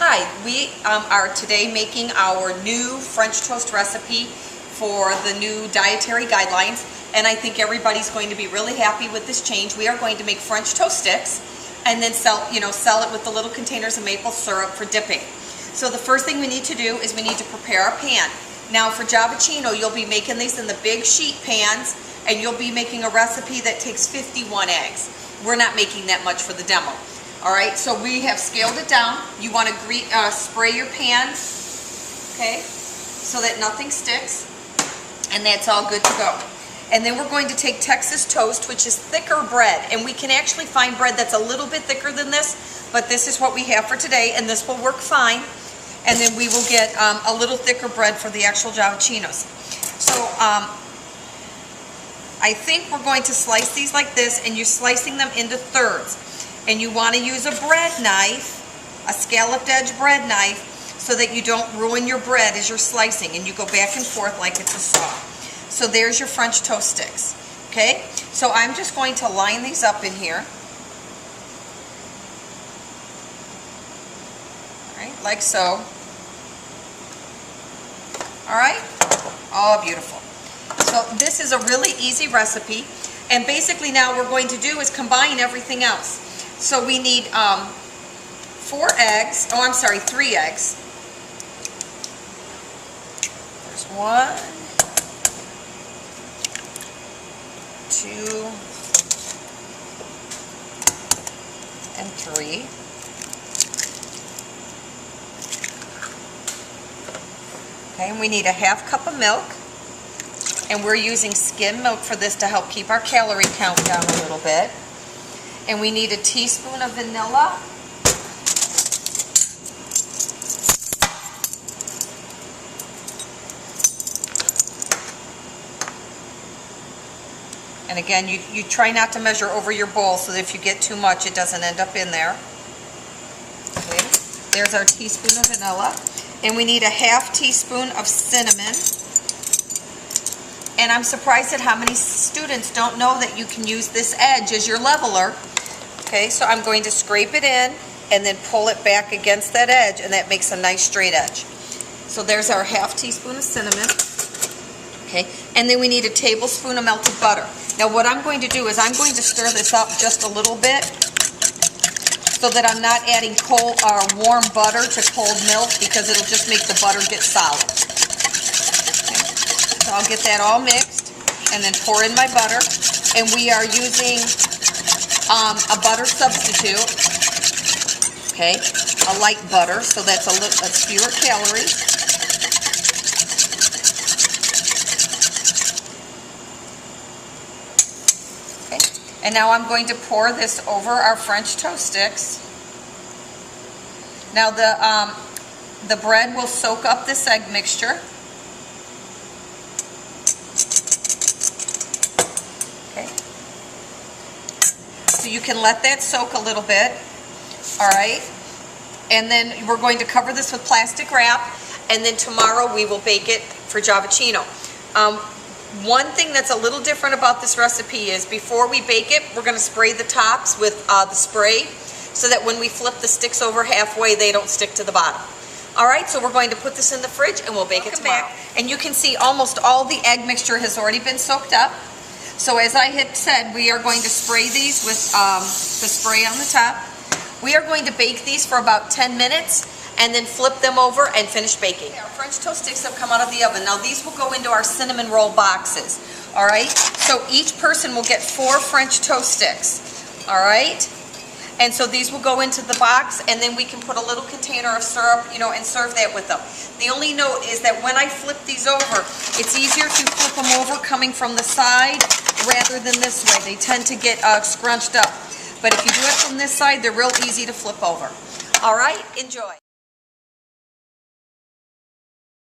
Hi, we are today making our new French toast recipe for the new dietary guidelines, and I think everybody's going to be really happy with this change. We are going to make French toast sticks and then sell it with the little containers of maple syrup for dipping. So the first thing we need to do is we need to prepare our pan. Now for Giovacchino, you'll be making these in the big sheet pans, and you'll be making a recipe that takes 51 eggs. We're not making that much for the demo. All right, so we have scaled it down. You want to spray your pans, okay, so that nothing sticks, and that's all good to go. And then we're going to take Texas toast, which is thicker bread, and we can actually find bread that's a little bit thicker than this, but this is what we have for today, and this will work fine. And then we will get a little thicker bread for the actual Giovacchinos. So I think we're going to slice these like this, and you're slicing them into thirds. And you want to use a bread knife, a scalloped edge bread knife, so that you don't ruin your bread as you're slicing, and you go back and forth like it's a saw. So there's your French toast sticks, okay? So I'm just going to line these up in here. All right, like so. All right? Oh, beautiful. So this is a really easy recipe, and basically now what we're going to do is combine everything else. So we need 3 eggs. There's 1, 2, and 3. Okay, and we need a ½ cup of milk. And we're using skim milk for this to help keep our calorie count down a little bit. And we need a teaspoon of vanilla. And again, you try not to measure over your bowl so that if you get too much, it doesn't end up in there. Okay, there's our teaspoon of vanilla. And we need a ½ teaspoon of cinnamon. And I'm surprised at how many students don't know that you can use this edge as your leveler. Okay, so I'm going to scrape it in and then pull it back against that edge, and that makes a nice straight edge. So there's our ½ teaspoon of cinnamon. Okay, and then we need a tablespoon of melted butter. Now what I'm going to do is I'm going to stir this up just a little bit so that I'm not adding cold or warm butter to cold milk, because it'll just make the butter get solid. Okay. So I'll get that all mixed and then pour in my butter. And we are using a butter substitute, okay, a light butter, so that's fewer calories. Okay, and now I'm going to pour this over our French toast sticks. Now the bread will soak up this egg mixture. So you can let that soak a little bit, all right? And then we're going to cover this with plastic wrap, and then tomorrow we will bake it for Giovacchino. One thing that's a little different about this recipe is before we bake it, we're going to spray the tops with the spray so that when we flip the sticks over halfway, they don't stick to the bottom. All right, so we're going to put this in the fridge, and we'll bake it tomorrow. And you can see almost all the egg mixture has already been soaked up. So as I had said, we are going to spray these with the spray on the top. We are going to bake these for about 10 minutes and then flip them over and finish baking. Our French toast sticks have come out of the oven. Now these will go into our cinnamon roll boxes, all right? So each person will get 4 French toast sticks, all right? And so these will go into the box, and then we can put a little container of syrup, and serve that with them. The only note is that when I flip these over, it's easier if you flip them over coming from the side rather than this way. They tend to get scrunched up. But if you do it from this side, they're real easy to flip over. All right, enjoy.